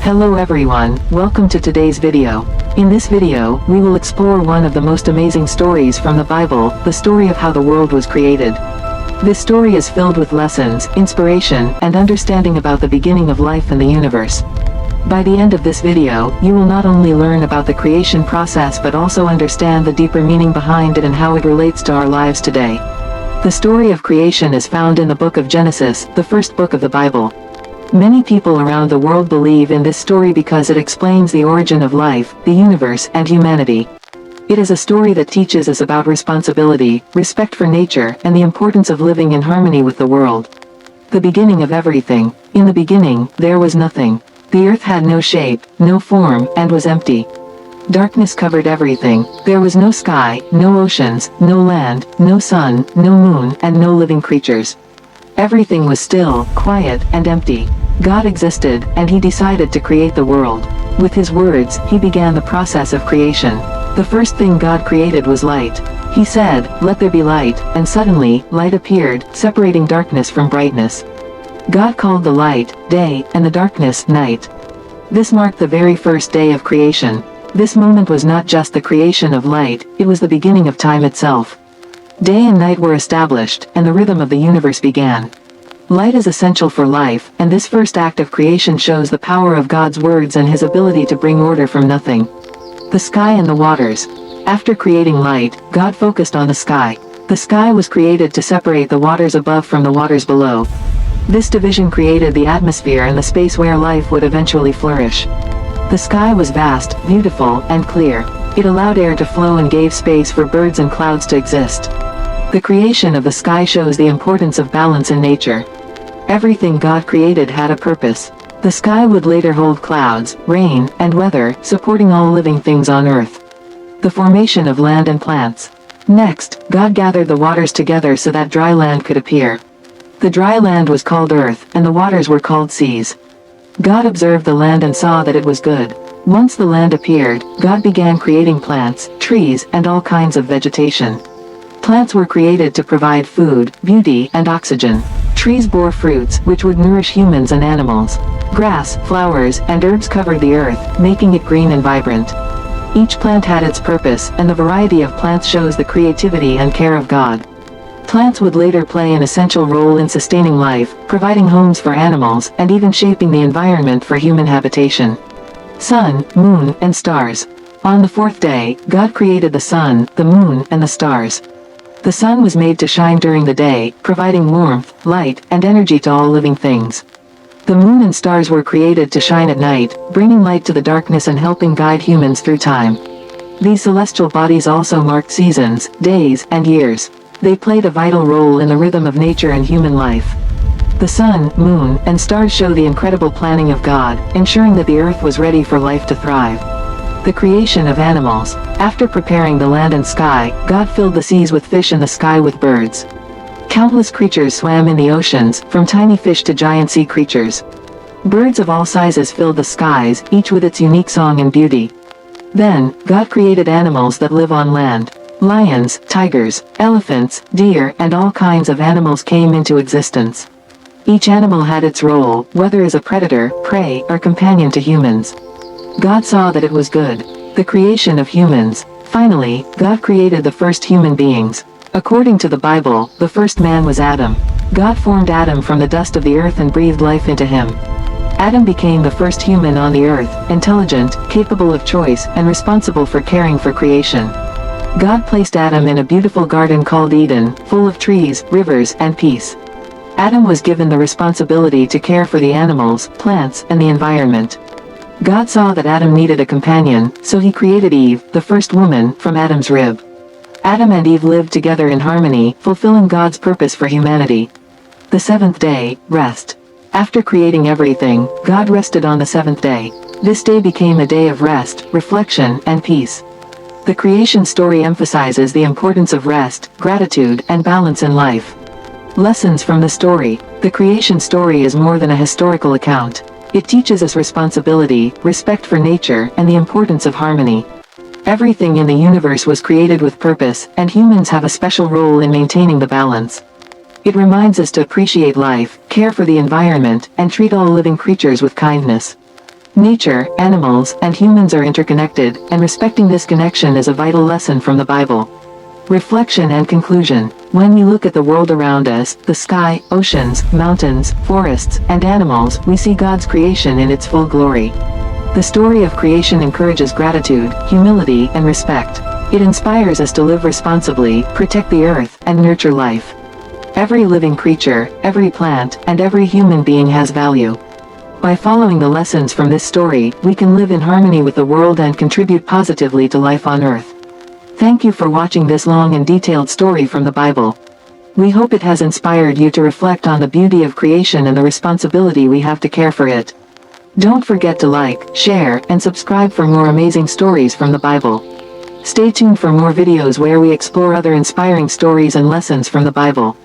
Hello everyone, welcome to today's video. In this video, we will explore one of the most amazing stories from the Bible, the story of how the world was created. This story is filled with lessons, inspiration, and understanding about the beginning of life and the universe. By the end of this video, you will not only learn about the creation process but also understand the deeper meaning behind it and how it relates to our lives today. The story of creation is found in the book of Genesis, the first book of the Bible. Many people around the world believe in this story because it explains the origin of life, the universe, and humanity. It is a story that teaches us about responsibility, respect for nature, and the importance of living in harmony with the world. The beginning of everything. In the beginning, there was nothing. The earth had no shape, no form, and was empty. Darkness covered everything. There was no sky, no oceans, no land, no sun, no moon, and no living creatures. Everything was still, quiet, and empty. God existed, and he decided to create the world. With his words, he began the process of creation. The first thing God created was light. He said, "Let there be light," and suddenly, light appeared, separating darkness from brightness. God called the light, day, and the darkness, night. This marked the very first day of creation. This moment was not just the creation of light, it was the beginning of time itself. Day and night were established, and the rhythm of the universe began. Light is essential for life, and this first act of creation shows the power of God's words and his ability to bring order from nothing. The sky and the waters. After creating light, God focused on the sky. The sky was created to separate the waters above from the waters below. This division created the atmosphere and the space where life would eventually flourish. The sky was vast, beautiful, and clear. It allowed air to flow and gave space for birds and clouds to exist. The creation of the sky shows the importance of balance in nature. Everything God created had a purpose. The sky would later hold clouds, rain, and weather, supporting all living things on earth. The formation of land and plants. Next, God gathered the waters together so that dry land could appear. The dry land was called earth, and the waters were called seas. God observed the land and saw that it was good. Once the land appeared, God began creating plants, trees, and all kinds of vegetation. Plants were created to provide food, beauty, and oxygen. Trees bore fruits, which would nourish humans and animals. Grass, flowers, and herbs covered the earth, making it green and vibrant. Each plant had its purpose, and the variety of plants shows the creativity and care of God. Plants would later play an essential role in sustaining life, providing homes for animals, and even shaping the environment for human habitation. Sun, moon, and stars. On the fourth day, God created the sun, the moon, and the stars. The sun was made to shine during the day, providing warmth, light, and energy to all living things. The moon and stars were created to shine at night, bringing light to the darkness and helping guide humans through time. These celestial bodies also marked seasons, days, and years. They played a vital role in the rhythm of nature and human life. The sun, moon, and stars show the incredible planning of God, ensuring that the earth was ready for life to thrive. The creation of animals. After preparing the land and sky, God filled the seas with fish and the sky with birds. Countless creatures swam in the oceans, from tiny fish to giant sea creatures. Birds of all sizes filled the skies, each with its unique song and beauty. Then, God created animals that live on land. Lions, tigers, elephants, deer, and all kinds of animals came into existence. Each animal had its role, whether as a predator, prey, or companion to humans. God saw that it was good. The creation of humans. Finally, God created the first human beings. According to the Bible, the first man was Adam. God formed Adam from the dust of the earth and breathed life into him. Adam became the first human on the earth, intelligent, capable of choice, and responsible for caring for creation. God placed Adam in a beautiful garden called Eden, full of trees, rivers, and peace. Adam was given the responsibility to care for the animals, plants, and the environment. God saw that Adam needed a companion, so he created Eve, the first woman, from Adam's rib. Adam and Eve lived together in harmony, fulfilling God's purpose for humanity. The seventh day, rest. After creating everything, God rested on the seventh day. This day became a day of rest, reflection, and peace. The creation story emphasizes the importance of rest, gratitude, and balance in life. Lessons from the story. The creation story is more than a historical account. It teaches us responsibility, respect for nature, and the importance of harmony. Everything in the universe was created with purpose, and humans have a special role in maintaining the balance. It reminds us to appreciate life, care for the environment, and treat all living creatures with kindness. Nature, animals, and humans are interconnected, and respecting this connection is a vital lesson from the Bible. Reflection and conclusion. When we look at the world around us, the sky, oceans, mountains, forests, and animals, we see God's creation in its full glory. The story of creation encourages gratitude, humility, and respect. It inspires us to live responsibly, protect the earth, and nurture life. Every living creature, every plant, and every human being has value. By following the lessons from this story, we can live in harmony with the world and contribute positively to life on Earth. Thank you for watching this long and detailed story from the Bible. We hope it has inspired you to reflect on the beauty of creation and the responsibility we have to care for it. Don't forget to like, share, and subscribe for more amazing stories from the Bible. Stay tuned for more videos where we explore other inspiring stories and lessons from the Bible.